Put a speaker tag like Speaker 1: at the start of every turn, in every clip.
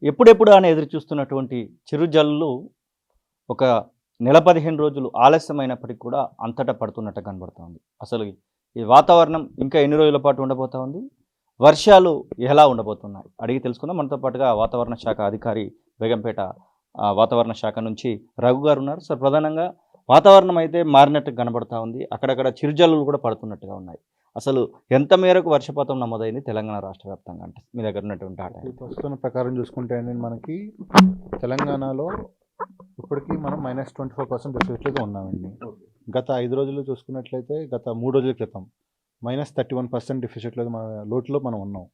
Speaker 1: ఎప్పుడెప్పుడు అని ఎదురు చూస్తున్నటువంటి చిరుజల్లు ఒక నెల 15 రోజులు ఆలస్యమైనప్పటికి కూడా అంతటా పడుతున్నట్టు కనబడుతోంది. అసలు ఈ వాతావరణం ఇంకా ఎన్ని రోజుల పాటు ఉండబోతా ఉంది? వర్షాలు ఎలా ఉండబోతున్నాయి? అడిగి తెలుసుకుందాం. మనతో పాటుగా వాతావరణ శాఖ అధికారి బేగంపేట వాతావరణ శాఖ నుంచి రఘు గారు ఉన్నారు. సార్, ప్రధానంగా వాతావరణం అయితే మారినట్టు కనబడతా ఉంది. అక్కడక్కడ చిరుజల్లులు కూడా పడుతున్నట్టుగా ఉన్నాయి. అసలు ఎంత మేరకు వర్షపాతం నమోదైంది తెలంగాణ రాష్ట్ర వ్యాప్తంగా అంటే మీ దగ్గర ఉన్నటువంటి డేటా
Speaker 2: ఈ ప్రస్తుతం ప్రకారం చూసుకుంటే అండి మనకి తెలంగాణలో ఇప్పటికీ మనం -24% డెఫిసిట్లుగా ఉన్నామండి. గత 5 రోజులు చూసుకున్నట్లయితే గత 3 రోజుల క్రితం -31% డెఫిసిట్లో లోటులో మనం ఉన్నాం.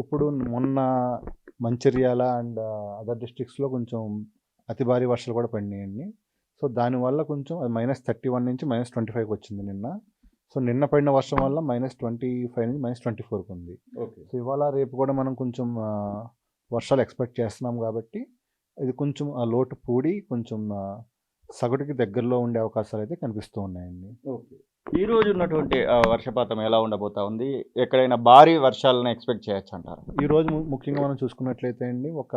Speaker 2: ఇప్పుడు మొన్న మంచిర్యాల అండ్ అదర్ డిస్ట్రిక్ట్స్లో కొంచెం అతి భారీ వర్షాలు కూడా పడినాయండి. సో దానివల్ల కొంచెం అది -31 నుంచి -25కి వచ్చింది నిన్న. సో నిన్న పడిన వర్షం వల్ల -25 నుంచి -24కి ఉంది. సో ఇవాళ రేపు కూడా మనం కొంచెం వర్షాలు ఎక్స్పెక్ట్ చేస్తున్నాం కాబట్టి ఇది కొంచెం ఆ లోటు పూడి కొంచెం సగటుకి దగ్గరలో ఉండే అవకాశాలు అయితే కనిపిస్తూ ఉన్నాయండి.
Speaker 1: ఈ రోజు ఉన్నటువంటి వర్షపాతం ఎలా ఉండబోతా ఉంది? ఎక్కడైనా భారీ వర్షాలను ఎక్స్పెక్ట్ చేయొచ్చు అంటారు?
Speaker 2: ఈరోజు ముఖ్యంగా మనం చూసుకున్నట్లయితే అండి ఒక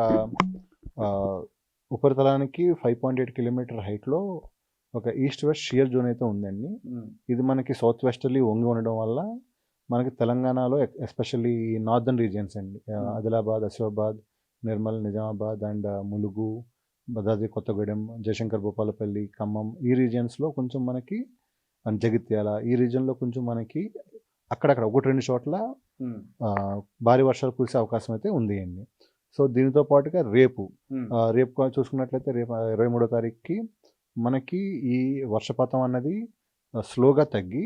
Speaker 2: ఉపరితలానికి 5.8 కిలోమీటర్ హైట్లో ఒక ఈస్ట్ వెస్ట్ షియర్ జోన్ అయితే ఉందండి. ఇది మనకి సౌత్ వెస్టర్లీ వంగి ఉండడం వల్ల మనకి తెలంగాణలో ఎస్పెషల్లీ నార్దర్న్ రీజియన్స్ అండి, ఆదిలాబాద్, ఆసిఫాబాద్, నిర్మల్, నిజామాబాద్ అండ్ ములుగు, భద్రాద్రి కొత్తగూడెం, జయశంకర్ భూపాలపల్లి, ఖమ్మం ఈ రీజియన్స్లో కొంచెం మనకి జగిత్యాల ఈ రీజియన్లో కొంచెం మనకి అక్కడక్కడ 1-2 చోట్ల భారీ వర్షాలు కురిసే అవకాశం అయితే ఉంది అండి. సో దీనితో పాటుగా రేపు చూసుకున్నట్లయితే రేపు 23వ తారీఖుకి మనకి ఈ వర్షపాతం అన్నది స్లోగా తగ్గి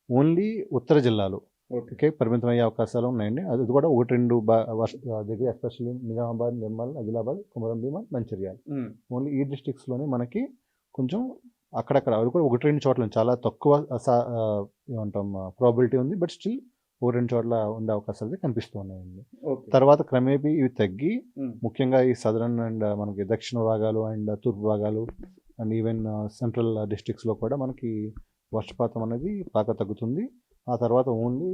Speaker 2: ఓన్లీ ఉత్తర జిల్లాలు పరిమితమయ్యే అవకాశాలు ఉన్నాయండి. అది కూడా 1-2 దగ్గర ఎస్పెషల్లీ నిజామాబాద్, నిర్మల్, ఆదిలాబాద్, కొమరం భీం, మంచిర్యాల ఓన్లీ ఈ డిస్ట్రిక్ట్స్లోనే మనకి కొంచెం అక్కడక్కడ అది కూడా 1-2 చోట్ల చాలా తక్కువ ఏమంటాం ప్రాబిలిటీ ఉంది. బట్ స్టిల్ 1-2 చోట్ల ఉండే అవకాశాలు అయితే కనిపిస్తూ ఉన్నాయండి. తర్వాత క్రమేపీ ఇవి తగ్గి ముఖ్యంగా ఈ సదరన్ అండ్ మనకి దక్షిణ భాగాలు అండ్ తూర్పు భాగాలు అండ్ ఈవెన్ సెంట్రల్ డిస్ట్రిక్ట్స్లో కూడా మనకి వర్షపాతం అనేది బాగా తగ్గుతుంది. ఆ తర్వాత ఓన్లీ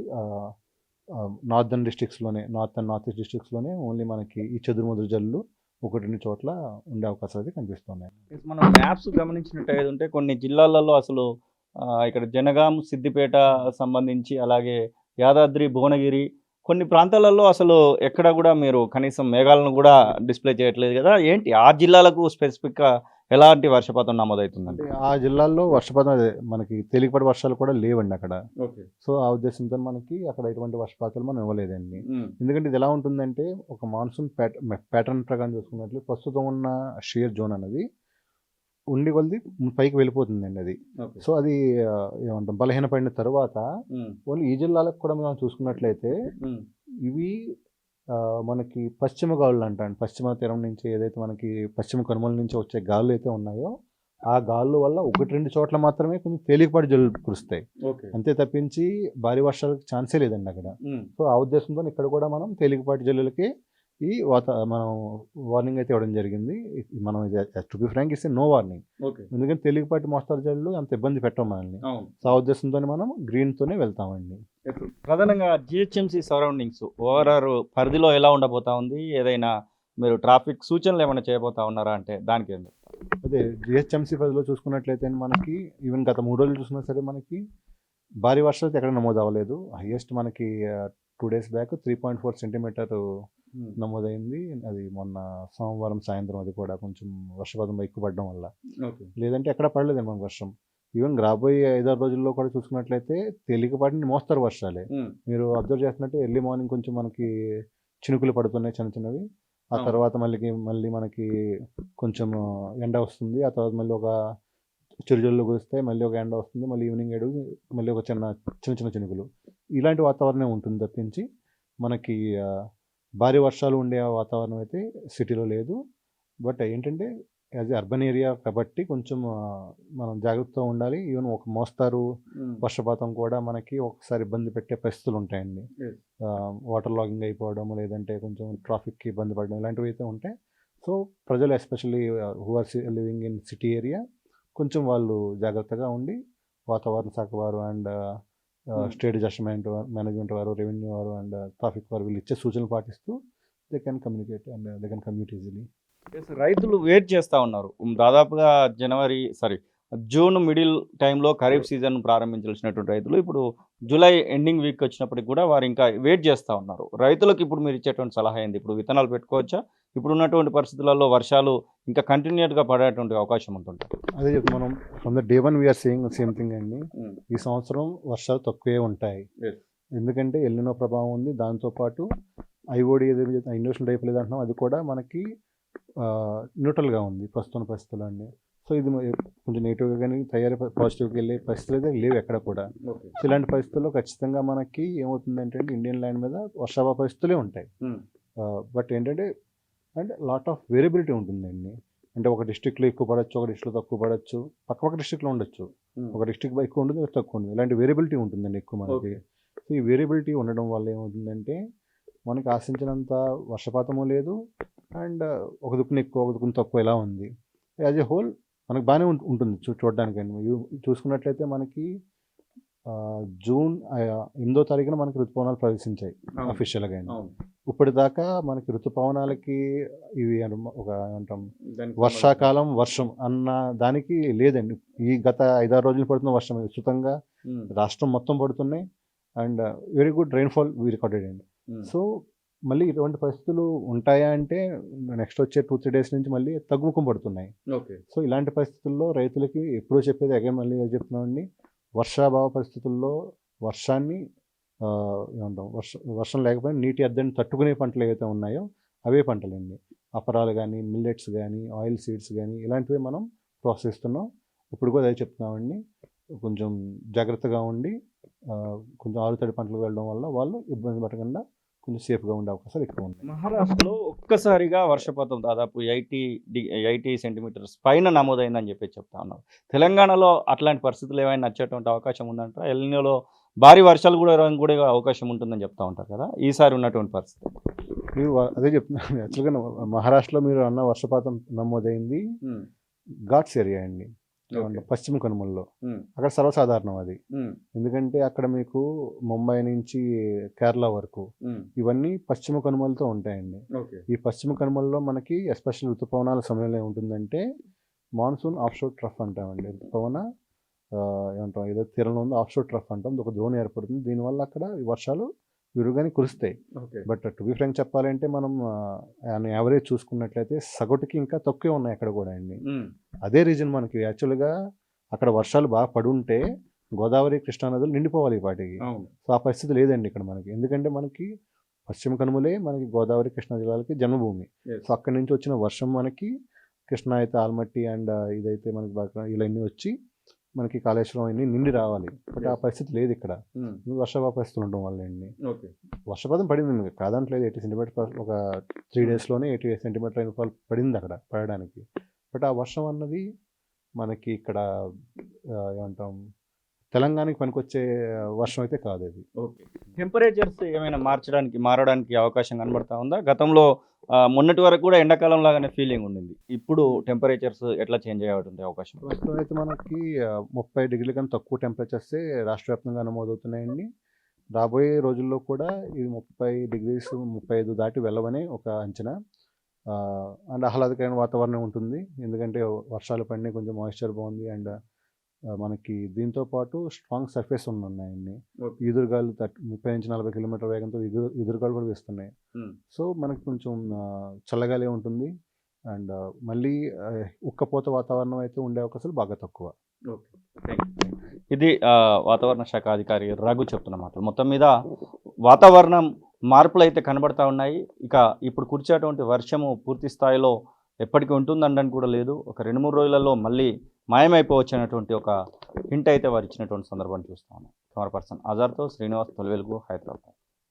Speaker 2: నార్దర్న్ డిస్ట్రిక్ట్స్లోనే నార్త్ అండ్ నార్త్ ఈస్ట్ డిస్ట్రిక్ట్స్లోనే ఓన్లీ మనకి ఈ చెదురుమదురు జల్లు 1-2 చోట్ల ఉండే అవకాశాలు అయితే కనిపిస్తున్నాయి.
Speaker 1: మనం మ్యాప్స్ గమనించినట్టు ఉంటే కొన్ని జిల్లాలలో అసలు ఇక్కడ జనగాం, సిద్దిపేట సంబంధించి అలాగే యాదాద్రి, భువనగిరి కొన్ని ప్రాంతాలలో అసలు ఎక్కడ కూడా మీరు కనీసం మేఘాలను కూడా డిస్ప్లే చేయట్లేదు కదా. ఏంటి ఆ జిల్లాలకు స్పెసిఫిక్గా ఎలాంటి వర్షపాతం నమోదవుతుందండి?
Speaker 2: ఆ జిల్లాల్లో వర్షపాతం మనకి తేలికపాటి వర్షాలు కూడా లేవండి అక్కడ. సో ఆ ఉద్దేశంతో మనకి అక్కడ ఎటువంటి వర్షపాతాలు మనం ఇవ్వలేదండి. ఎందుకంటే ఇది ఎలా ఉంటుందంటే ఒక మాన్సూన్ ప్యాటర్న్ ప్రకారం చూసుకున్నట్లు ప్రస్తుతం ఉన్న షియర్ జోన్ అనేది ఉండి కొద్ది పైకి వెళ్ళిపోతుందండి అది. సో అది ఏమంటాం బలహీనపడిన తర్వాత ఓన్లీ ఈ జిల్లాలకు కూడా మనం చూసుకున్నట్లయితే ఇవి మనకి పశ్చిమ గాలులు అంటాను, పశ్చిమ తీరం నుంచి ఏదైతే మనకి పశ్చిమ కనుమల నుంచి వచ్చే గాలులు అయితే ఉన్నాయో ఆ గాలుల వల్ల 1-2 చోట్ల మాత్రమే కొంచెం తేలికపాటి జల్లులు కురుస్తాయి. అంతే తప్పించి భారీ వర్షాలకు ఛాన్సే లేదండి అక్కడ. సో ఆ ఉద్దేశంతో ఇక్కడ కూడా మనం తేలికపాటి జల్లులకి ఈ మనం వార్నింగ్ అయితే ఇవ్వడం జరిగింది. మనం టు బి ఫ్రాంక్ ఇస్తే నో వార్నింగ్. ఎందుకంటే తేలికపాటి మోస్తారు జల్లులు అంత ఇబ్బంది పెట్టం మనల్ని. సో ఆ ఉద్దేశంతో మనం గ్రీన్తోనే వెళ్తామండి.
Speaker 1: ప్రధానంగా జిహెచ్ఎంసీ సరౌండింగ్స్ ఓవరాల్ పరిధిలో ఎలా ఉండబోతా ఉంది? ఏదైనా మీరు ట్రాఫిక్ సూచనలు ఏమైనా చేయబోతా ఉన్నారా అంటే దానికి ఏంటి?
Speaker 2: అదే జిహెచ్ఎంసీ పరిధిలో చూసుకున్నట్లయితే మనకి ఈవెన్ గత 3 రోజులు చూసినా సరే మనకి భారీ వర్షాలు ఎక్కడ నమోదు అవ్వలేదు. హైయెస్ట్ మనకి 2 days బ్యాక్ 3.4 సెంటీమీటర్ నమోదైంది. అది మొన్న సోమవారం సాయంత్రం. అది కూడా కొంచెం వర్షపాతం ఎక్కువ పడడం వల్ల. లేదంటే ఎక్కడ పడలేదండి మనకు వర్షం. ఈవెన్ రాబోయే 5-6 రోజుల్లో కూడా చూసుకున్నట్లయితే తేలికపాటి మోస్తరు వర్షాలే. మీరు అబ్జర్వ్ చేస్తున్నట్టే ఎర్లీ మార్నింగ్ కొంచెం మనకి చినుకులు పడుతున్నాయి చిన్న చిన్నవి. ఆ తర్వాత మళ్ళీ మనకి కొంచెం ఎండ వస్తుంది. ఆ తర్వాత మళ్ళీ ఒక చిరుజల్లు కురిస్తే మళ్ళీ ఒక ఎండ వస్తుంది. మళ్ళీ ఈవినింగ్ మళ్ళీ ఒక చిన్న చిన్న చినుకులు. ఇలాంటి వాతావరణం ఉంటుంది తప్పించి మనకి భారీ వర్షాలు ఉండే వాతావరణం అయితే సిటీలో లేదు. బట్ ఏంటంటే యాజ్ అర్బన్ ఏరియా కాబట్టి కొంచెం మనం జాగ్రత్తగా ఉండాలి. ఈవెన్ ఒక మోస్తారు వర్షపాతం కూడా మనకి ఒకసారి ఇబ్బంది పెట్టే పరిస్థితులు ఉంటాయండి. వాటర్ లాగింగ్ అయిపోవడం, లేదంటే కొంచెం ట్రాఫిక్కి ఇబ్బంది పడడం ఇలాంటివి అయితే ఉంటాయి. సో ప్రజలు especially who are living in city area కొంచెం వాళ్ళు జాగ్రత్తగా ఉండి వాతావరణ శాఖ వారు అండ్ స్టేట్ అడ్జస్ట్మెంట్ మేనేజ్మెంట్ వారు, రెవెన్యూ వారు అండ్ ట్రాఫిక్ వారు వీళ్ళు ఇచ్చే సూచనలు పాటిస్తూ they can communicate and they can commute easily.
Speaker 1: రైతులు వెయిట్ చేస్తూ ఉన్నారు. దాదాపుగా జూన్ మిడిల్ టైంలో ఖరీఫ్ సీజన్ ప్రారంభించాల్సినటువంటి రైతులు ఇప్పుడు జూలై ఎండింగ్ వీక్ వచ్చినప్పటికి కూడా వారు ఇంకా వెయిట్ చేస్తూ ఉన్నారు. రైతులకు ఇప్పుడు మీరు ఇచ్చేటువంటి సలహా ఏంది? ఇప్పుడు విత్తనాలు పెట్టుకోవచ్చా? ఇప్పుడు ఉన్నటువంటి పరిస్థితులలో వర్షాలు ఇంకా కంటిన్యూగా పడేటువంటి అవకాశం ఉంటుంది.
Speaker 2: అదే చెప్పి మనం from the day one we are saying same thing అండి. ఈ సంవత్సరం వర్షాలు తక్కువే ఉంటాయి. ఎందుకంటే ఎల్నినో ప్రభావం ఉంది. దాంతోపాటు ఐఓడి ఏదైతే ఇండోషన్ డైపోలేదు అంటున్నాం అది కూడా మనకి న్యూట్రల్గా ఉంది ప్రస్తుతం పరిస్థితులు అండి. సో ఇది కొంచెం నెగిటివ్గా కానీ తయారీ పాజిటివ్కి వెళ్ళే పరిస్థితులు అయితే లేవు ఎక్కడ కూడా. సో ఇలాంటి పరిస్థితుల్లో ఖచ్చితంగా మనకి ఏమవుతుందంటే ఇండియన్ ల్యాండ్ మీద వర్షాభావ పరిస్థితులే ఉంటాయి. బట్ ఏంటంటే అంటే లాట్ ఆఫ్ వేరియబిలిటీ ఉంటుందండి. అంటే ఒక డిస్ట్రిక్ట్లో ఎక్కువ పడవచ్చు, ఒక డిస్ట్రిక్ట్లో తక్కువ పడవచ్చు, పక్క డిస్ట్రిక్ట్లో ఉండొచ్చు, ఒక డిస్ట్రిక్ట్ ఎక్కువ ఉంటుంది, తక్కువ ఉంటుంది. ఇలాంటి వేరియబిలిటీ ఉంటుందండి ఎక్కువ మనకి. సో ఈ వేరియబిలిటీ ఉండడం వల్ల ఏమవుతుందంటే మనకి ఆశించినంత వర్షపాతము లేదు అండ్ ఒక దిక్కున ఎక్కువ ఒక దిక్కున తక్కువ ఇలా ఉంది. యాజ్ ఏ హోల్ మనకు బాగానే ఉంటుంది చూడడానికి అండి. చూసుకున్నట్లయితే మనకి జూన్ 8వ తారీఖున మనకి ఋతుపవనాలు ప్రవేశించాయి అఫీషియల్గా అండి. ఇప్పటిదాకా మనకి ఋతుపవనాలకి ఇవి ఒక అంటాం వర్షాకాలం వర్షం అన్న దానికి లేదండి. ఈ గత 5-6 రోజులు పడుతున్న వర్షం విస్తృతంగా రాష్ట్రం మొత్తం పడుతున్నాయి and very good rainfall recorded అండి. సో మళ్ళీ ఇటువంటి పరిస్థితులు ఉంటాయా అంటే నెక్స్ట్ వచ్చే 2-3 డేస్ నుంచి మళ్ళీ తగ్గుముఖం పడుతున్నాయి. సో ఇలాంటి పరిస్థితుల్లో రైతులకి ఎప్పుడో చెప్పేది అగైన్ మళ్ళీ చెప్తున్నామండి, వర్షాభావ పరిస్థితుల్లో వర్షాన్ని ఏమంటాం వర్షం లేకపోయినా నీటి అద్దెని తట్టుకునే పంటలు ఏవైతే ఉన్నాయో అవే పంటలండి. అపరాలు కానీ మిల్లెట్స్ కానీ ఆయిల్ సీడ్స్ కానీ ఇలాంటివి మనం ప్రోత్సహిస్తున్నాం. ఇప్పుడు కూడా అదే చెప్తున్నామండి, కొంచెం జాగ్రత్తగా ఉండి కొంచెం ఆరుతడి పంటలకు వెళ్ళడం వల్ల వాళ్ళు ఇబ్బంది పడకుండా కొంచెం సేఫ్గా ఉండే అవకాశాలు ఎక్కువ ఉన్నాయి.
Speaker 1: మహారాష్ట్రలో ఒక్కసారిగా వర్షపాతం దాదాపు 80 సెంటీమీటర్స్ పైన నమోదైందని చెప్తా ఉన్నారు. తెలంగాణలో అట్లాంటి పరిస్థితులు ఏమైనా వచ్చేటువంటి అవకాశం ఉందంటారా? ఎల్నినోలో భారీ వర్షాలు కూడా అవకాశం ఉంటుందని చెప్తా ఉంటారు కదా, ఈసారి ఉన్నటువంటి పరిస్థితి?
Speaker 2: మీరు అదే చెప్తున్నాను. యాక్చువల్గా మహారాష్ట్రలో మీరు అన్న వర్షపాతం నమోదైంది ఘాట్స్ ఏరియా అండి, పశ్చిమ కనుమల్లో. అక్కడ సర్వసాధారణం అది. ఎందుకంటే అక్కడ మీకు ముంబై నుంచి కేరళ వరకు ఇవన్నీ పశ్చిమ కనుమలతో ఉంటాయండి. ఈ పశ్చిమ కనుమల్లో మనకి ఎస్పెషల్ ఋతుపవనాల సమయంలో ఏముంటుందంటే మాన్సూన్ ఆఫ్షోర్ ట్రఫ్ అంటామండి. ఋతుపవన ఏమంటాం ఏదో తీరంలో ఉంది, ఆఫ్షోర్ ట్రఫ్ అంటాం. ఒక జోన్ ఏర్పడుతుంది. దీనివల్ల అక్కడ వర్షాలు విరుగానే కురుస్తాయి. బట్ టు బి ఫ్రాంక్ చెప్పాలంటే మనం యావరేజ్ చూసుకున్నట్లయితే సగటుకి ఇంకా తక్కువే ఉన్నాయి అక్కడ కూడా అండి. అదే రీజన్ మనకి యాక్చువల్గా అక్కడ వర్షాలు బాగా పడుంటే గోదావరి కృష్ణా నదులు నిండిపోవాలి వాటికి. సో ఆ పరిస్థితి లేదండి ఇక్కడ మనకి. ఎందుకంటే మనకి పశ్చిమ కనుమలే మనకి గోదావరి కృష్ణా జిల్లాలకి జన్మభూమి. సో అక్కడి నుంచి వచ్చిన వర్షం మనకి కృష్ణా అయితే ఆల్మట్టి అండ్ ఇదైతే మనకి బాగా ఇలా అన్నీ వచ్చి మనకి కాళేశ్వరం అన్ని నిండి రావాలి. బట్ ఆ పరిస్థితి లేదు ఇక్కడ. వర్షపాత పరిస్థితులు ఉండడం వల్ల అండి. వర్షపాతం పడింది కాదంటలేదు. 80 సెంటీమీటర్ ఒక 3 డేస్లోనే 80 సెంటీమీటర్ రైన్ఫాల్ పడింది అక్కడ పడడానికి. బట్ ఆ వర్షం అన్నది మనకి ఇక్కడ ఏమంటాం తెలంగాణకి పనికొచ్చే వర్షం అయితే కాదు అది.
Speaker 1: టెంపరేచర్స్ ఏమైనా మారడానికి అవకాశం కనబడతా ఉందా? గతంలో మొన్నటి వరకు కూడా ఎండాకాలం లాగానే ఫీలింగ్ ఉండింది. ఇప్పుడు టెంపరేచర్స్ ఎట్లా చేంజ్ అయ్యేటువంటి అవకాశం?
Speaker 2: ప్రస్తుతం అయితే మనకి 30 డిగ్రీల కన్నా తక్కువ టెంపరేచర్సే రాష్ట్ర వ్యాప్తంగా నమోదవుతున్నాయండి. రాబోయే రోజుల్లో కూడా ఇది 30 డిగ్రీస్ 35 దాటి వెళ్ళవనే ఒక అంచనా. అండ్ ఆహ్లాదకరమైన వాతావరణం ఉంటుంది. ఎందుకంటే వర్షాలు పడినాయి, కొంచెం మాయిశ్చర్ బాగుంది అండ్ మనకి దీంతో పాటు స్ట్రాంగ్ సర్ఫేస్ ఉన్నాయండి. ఈదురుగాలు 30-40 కిలోమీటర్ వేగంతో ఈదురుగాలు కూడా వేస్తున్నాయి. సో మనకి కొంచెం చల్లగాలే ఉంటుంది అండ్ మళ్ళీ ఉక్కపోత వాతావరణం అయితే ఉండే అవకాశాలు బాగా తక్కువ.
Speaker 1: ఇది వాతావరణ శాఖ అధికారి రఘు చెప్తున్న మాటలు. మొత్తం మీద వాతావరణం మార్పులు అయితే కనబడతా ఉన్నాయి. ఇక ఇప్పుడు కురిచేటువంటి వర్షము పూర్తి స్థాయిలో ఎప్పటికీ ఉంటుందని కూడా లేదు. ఒక 2-3 రోజులలో మళ్ళీ మాయమైపోవచ్చు అనేటువంటి ఒక హింట్ అయితే వారు ఇచ్చినటువంటి సందర్భాన్ని చూస్తా ఉన్నాం. కెమెరా పర్సన్ ఆజార్తో శ్రీనివాస్, తొలివెలుగు, హైదరాబాద్.